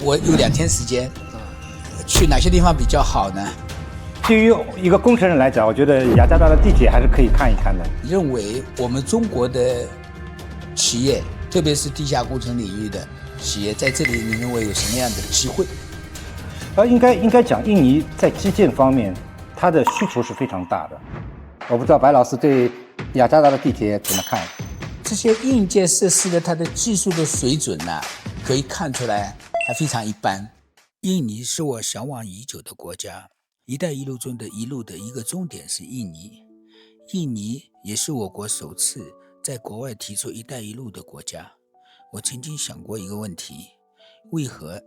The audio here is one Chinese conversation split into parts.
我有2天时间，去哪些地方比较好呢？对于一个工程人来讲，我觉得雅加达的地铁还是可以看一看的。认为我们中国的企业，特别是地下工程领域的企业，在这里你认为有什么样的机会？应该讲，印尼在基建方面，它的需求是非常大的。我不知道白老师对雅加达的地铁怎么看？这些硬件设施的它的技术的水准呢，可以看出来还非常一般。印尼是我向往已久的国家，一带一路中的一路的一个终点是印尼。印尼也是我国首次在国外提出一带一路的国家。我曾经想过一个问题，为何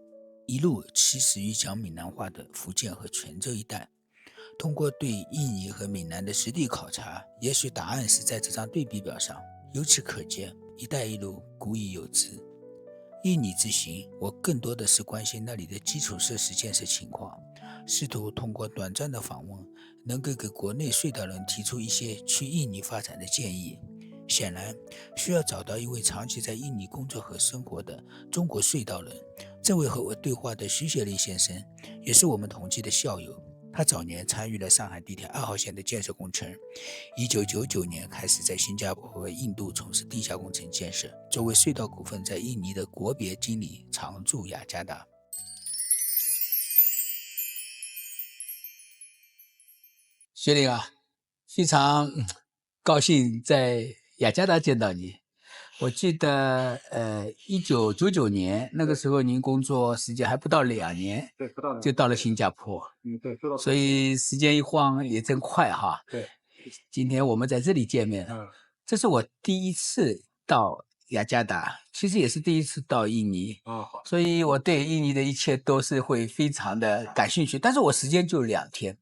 一路起始于讲闽南话的福建和泉州一带？通过对印尼和闽南的实地考察，也许答案是在这张对比表上。由此可见，一带一路古已有之。印尼之行，我更多的是关心那里的基础设施建设情况，试图通过短暂的访问，能够给国内隧道人提出一些去印尼发展的建议。显然，需要找到一位长期在印尼工作和生活的中国隧道人。这位和我对话的徐学立先生，也是我们同期的校友。他早年参与了上海地铁2号线的建设工程，1999年开始在新加坡和印度从事地下工程建设。作为隧道股份在印尼的国别经理，常驻雅加达。学林啊，非常高兴在雅加达见到你。我记得1999年那个时候您工作时间还不到2年，对，不到2年就到了新加坡。对，所以时间一晃也真快哈。对，今天我们在这里见面，这是我第一次到雅加达，其实也是第一次到印尼，所以我对印尼的一切都是会非常的感兴趣。但是我时间就2天，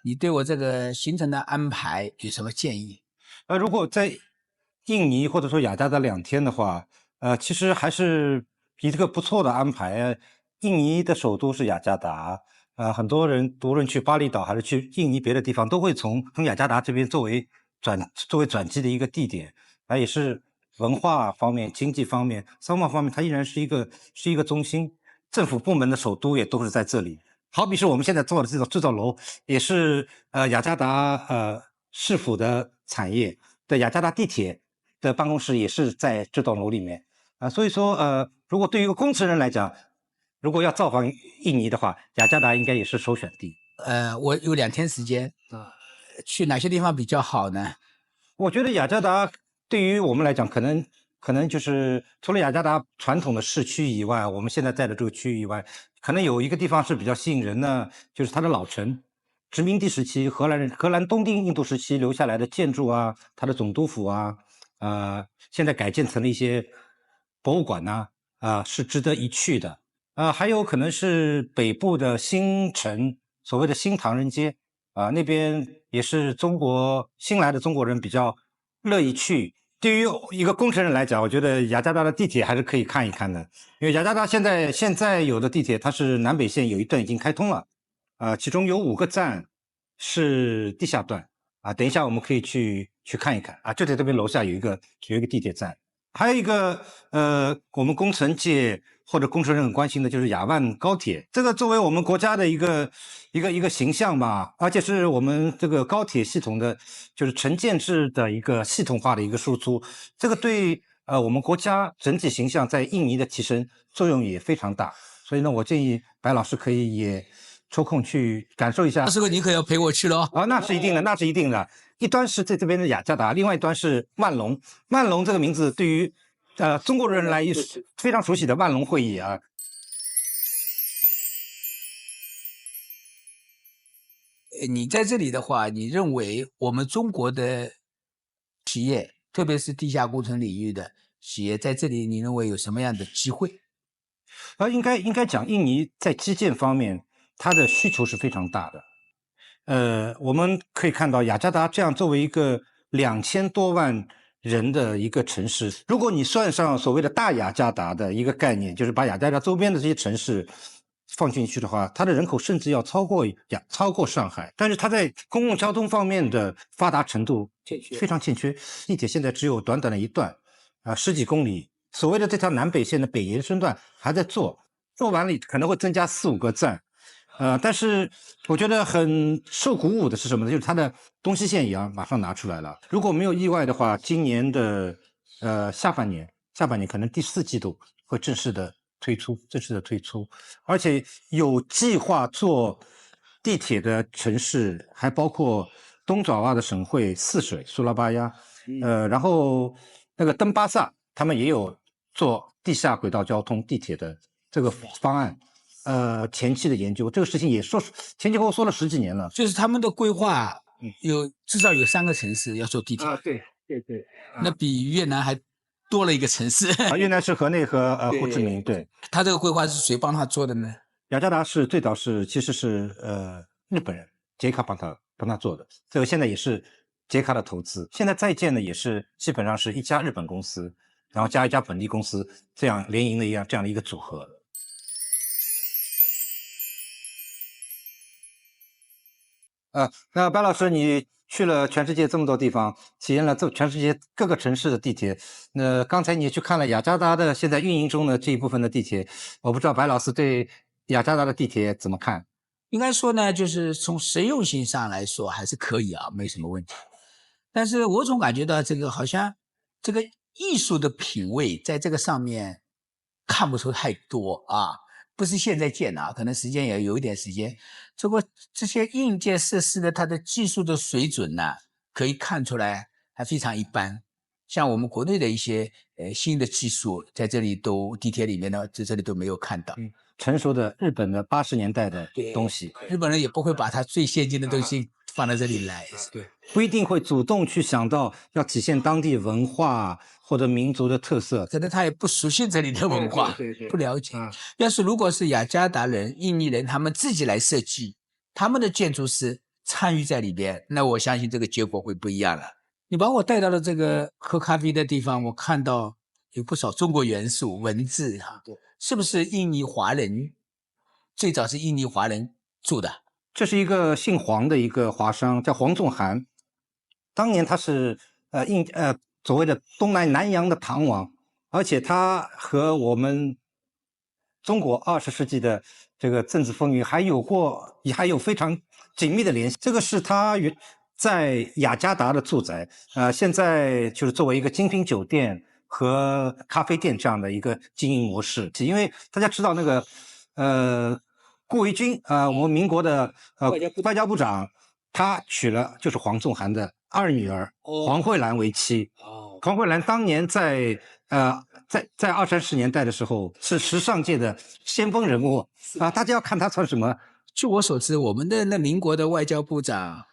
你对我这个行程的安排有什么建议？如果在印尼或者说雅加达2天的话，其实还是一个不错的安排。印尼的首都是雅加达，很多人无论去巴厘岛还是去印尼别的地方，都会从雅加达这边作为转机的一个地点，也是文化方面、经济方面、商贸方面，它依然是一个中心。政府部门的首都也都是在这里。好比是我们现在做的这种制造楼，也是雅加达市府的产业的雅加达地铁的办公室也是在这栋楼里面所以说如果对于一个工程人来讲，如果要造访印尼的话，雅加达应该也是首选地。我有2天时间，去哪些地方比较好呢？我觉得雅加达对于我们来讲，可能就是除了雅加达传统的市区以外，我们现在在的这个区域以外，可能有一个地方是比较吸引人的，就是它的老城。殖民地时期，荷兰东丁印度时期留下来的建筑啊，它的总督府啊，现在改建成了一些博物馆呐，是值得一去的。还有可能是北部的新城，所谓的新唐人街那边也是新来的中国人比较乐意去。对于一个工程人来讲，我觉得雅加达的地铁还是可以看一看的，因为雅加达现在有的地铁，它是南北线有一段已经开通了。其中有5个站是地下段等一下我们可以去看一看就在这边楼下有一个地铁站。还有一个我们工程界或者工程人很关心的就是雅万高铁，这个作为我们国家的一个形象吧，而且是我们这个高铁系统的就是城建制的一个系统化的一个输出，这个对我们国家整体形象在印尼的提升作用也非常大。所以呢，我建议白老师可以也抽空去感受一下。到时候你可要陪我去了那是一定的，一端是在这边的雅加达，另外一端是万隆。万隆这个名字对于中国人来是非常熟悉的万隆会议你在这里的话，你认为我们中国的企业，特别是地下工程领域的企业，在这里你认为有什么样的机会？应该讲，印尼在基建方面，它的需求是非常大的。我们可以看到雅加达这样作为一个2000多万人的一个城市，如果你算上所谓的大雅加达的一个概念，就是把雅加达周边的这些城市放进去的话，它的人口甚至要超过上海。但是它在公共交通方面的发达程度非常欠缺，地铁现在只有短短的一段10几公里。所谓的这条南北线的北延伸段还在做，做完了可能会增加4、5个站。但是我觉得很受鼓舞的是什么呢？就是它的东西线也要马上拿出来了。如果没有意外的话，今年的下半年可能第4季度会正式的推出，而且有计划做地铁的城市还包括东爪哇的省会泗水苏拉巴亚，然后那个登巴萨他们也有做地下轨道交通地铁的这个方案。前期的研究，这个事情也说前前后后说了10几年了。就是他们的规划至少有3个城市要做地铁对，那比越南还多了一个城市。越南是河内和胡志明，对。他这个规划是谁帮他做的呢？雅加达是最早其实是日本人杰卡帮他做的，这个现在也是杰卡的投资。现在在建呢也是基本上是一家日本公司，然后加一家本地公司，这样联营的这样的一个组合。那白老师，你去了全世界这么多地方，体验了全世界各个城市的地铁。那刚才你去看了雅加达的现在运营中的这一部分的地铁，我不知道白老师对雅加达的地铁怎么看？应该说呢，就是从实用性上来说还是可以啊，没什么问题。但是我总感觉到这个好像这个艺术的品味在这个上面看不出太多啊。不是现在建啊，可能时间也有一点时间。不过这些硬件设施的它的技术的水准呢，可以看出来还非常一般。像我们国内的一些新的技术，在这里地铁里面呢，在这里都没有看到。成熟的日本的80年代的东西，日本人也不会把它最先进的东西放到这里来。对，不一定会主动去想到要体现当地文化或者民族的特色，可能他也不熟悉这里的文化，不了解。如果是雅加达人、印尼人，他们自己来设计，他们的建筑师参与在里边，那我相信这个结果会不一样了。你把我带到了这个喝咖啡的地方，我看到有不少中国元素、文字哈，是不是印尼华人？最早是印尼华人住的。这是一个姓黄的一个华商，叫黄仲涵。当年他是所谓的南洋的唐王，而且他和我们中国20世纪的这个政治风云还有非常紧密的联系。这个是他在雅加达的住宅，现在就是作为一个精品酒店和咖啡店这样的一个经营模式。因为大家知道那个顾维钧我们民国的外交部长，他娶了就是黄仲涵的2女儿黄慧兰为妻。黄慧兰当年在20、30年代的时候是时尚界的先锋人物啊，大家要看他穿什么。据我所知，我们的那民国的外交部长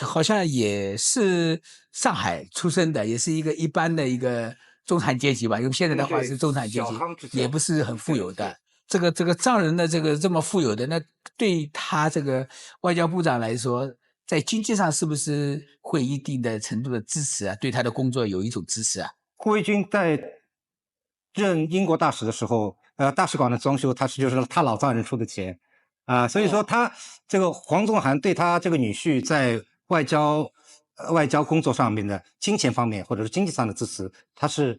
好像也是上海出生的，也是一个一般的一个中产阶级吧，用现在的话是中产阶级，也不是很富有的。这个藏人的这么富有的，那对他这个外交部长来说，在经济上是不是会一定的程度的支持啊？对他的工作有一种支持啊？顾维钧在任英国大使的时候，大使馆的装修就是他老丈人出的钱所以说他这个黄仲涵对他这个女婿在外交工作上面的金钱方面或者是经济上的支持，他是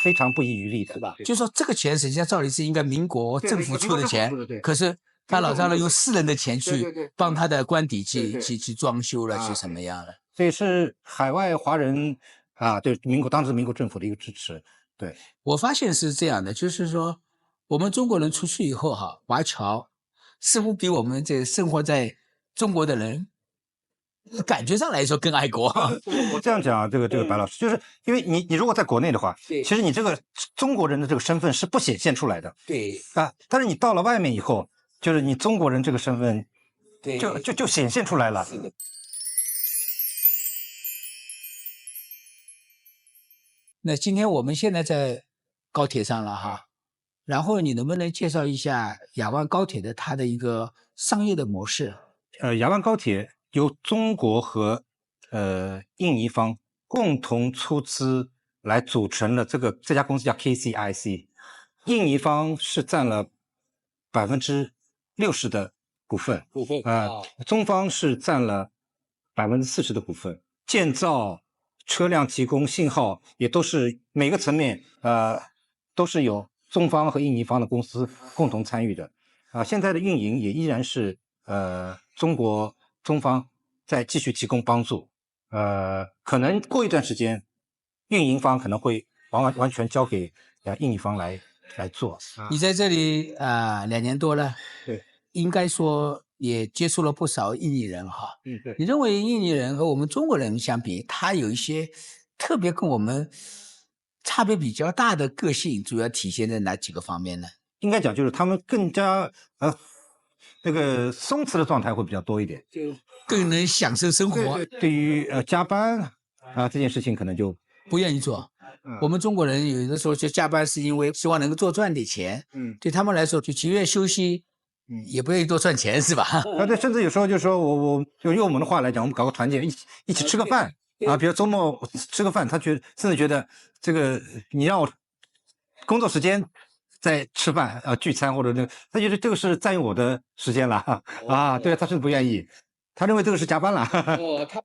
非常不遗余力的，是吧？就说这个钱实际上照理是应该民国政府出的钱，可是他老丈人用私人的钱去帮他的官邸去装修了，去什么样了？所以是海外华人对当时民国政府的一个支持。对，我发现是这样的，就是说我们中国人出去以后华侨似乎比我们这生活在中国的人感觉上来说更爱国。我这样讲这个白老师，就是因为你如果在国内的话，其实你这个中国人的这个身份是不显现出来的。对但是你到了外面以后，就是你中国人这个身份就显现出来了。那今天我们现在在高铁上了哈，然后你能不能介绍一下雅万高铁的它的一个商业的模式？雅万高铁由中国和印尼方共同出资来组成了这家公司叫 KCIC， 印尼方是占了60%的股份，中方是占了40%的股份，建造、车辆提供、信号也都是每个层面都是由中方和印尼方的公司共同参与的。现在的运营也依然是中方在继续提供帮助。可能过一段时间，运营方可能会完全交给印尼方来做。你在这里2年多了，对，应该说也接触了不少印尼人哈。对。你认为印尼人和我们中国人相比，他有一些特别跟我们差别比较大的个性，主要体现在哪几个方面呢？应该讲就是他们更加那个松弛的状态会比较多一点，就更能享受生活。对于加班这件事情可能就不愿意做。我们中国人有的时候就加班是因为希望能够赚点钱，对他们来说就情愿休息，也不愿意多赚钱，是吧？对，甚至有时候就说我就用我们的话来讲，我们搞个团建，一起吃个饭比如周末吃个饭，他甚至觉得这个你让我工作时间在吃饭聚餐或者他觉得这个是占用我的时间了对，他是不愿意。他认为这个是加班了，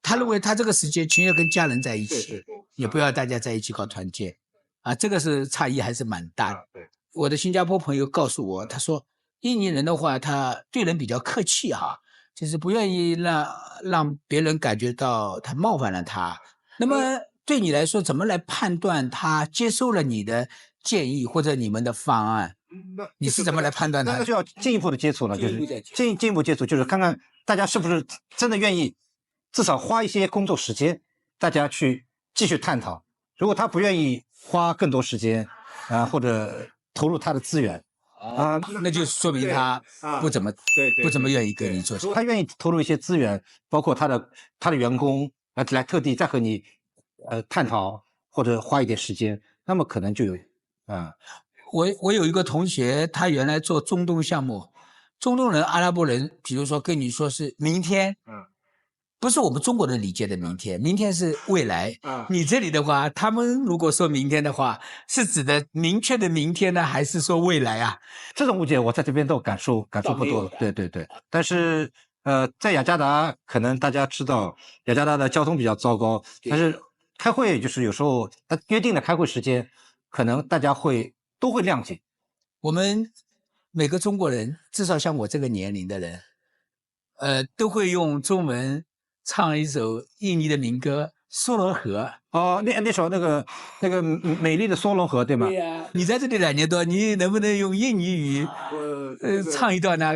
他认为他这个时间情愿跟家人在一起，也不要大家在一起搞团建，这个是差异还是蛮大的。我的新加坡朋友告诉我，他说印尼人的话，他对人比较客气哈，就是不愿意让别人感觉到他冒犯了他。那么对你来说，怎么来判断他接受了你的建议或者你们的方案？你是怎么来判断他？那就要进一步的接触了，就是进一步接触，就是看看大家是不是真的愿意，至少花一些工作时间，大家去继续探讨。如果他不愿意花更多时间或者投入他的资源那就说明他不怎么愿意跟你做。他愿意投入一些资源，包括他的员工来特地再和你探讨或者花一点时间，那么可能就有我有一个同学，他原来做中东项目，中东人、阿拉伯人，比如说跟你说是明天，不是我们中国人理解的明天，明天是未来。你这里的话，他们如果说明天的话，是指的明确的明天呢，还是说未来啊？这种误解我在这边都感受不多了。对，但是在雅加达，可能大家知道雅加达的交通比较糟糕，但是开会就是有时候约定的开会时间，可能大家都会谅解。我们每个中国人，至少像我这个年龄的人，都会用中文唱一首印尼的民歌《梭罗河》。那首那个美丽的梭罗河，对吗？对呀。你在这里2年多，你能不能用印尼语唱一段呢？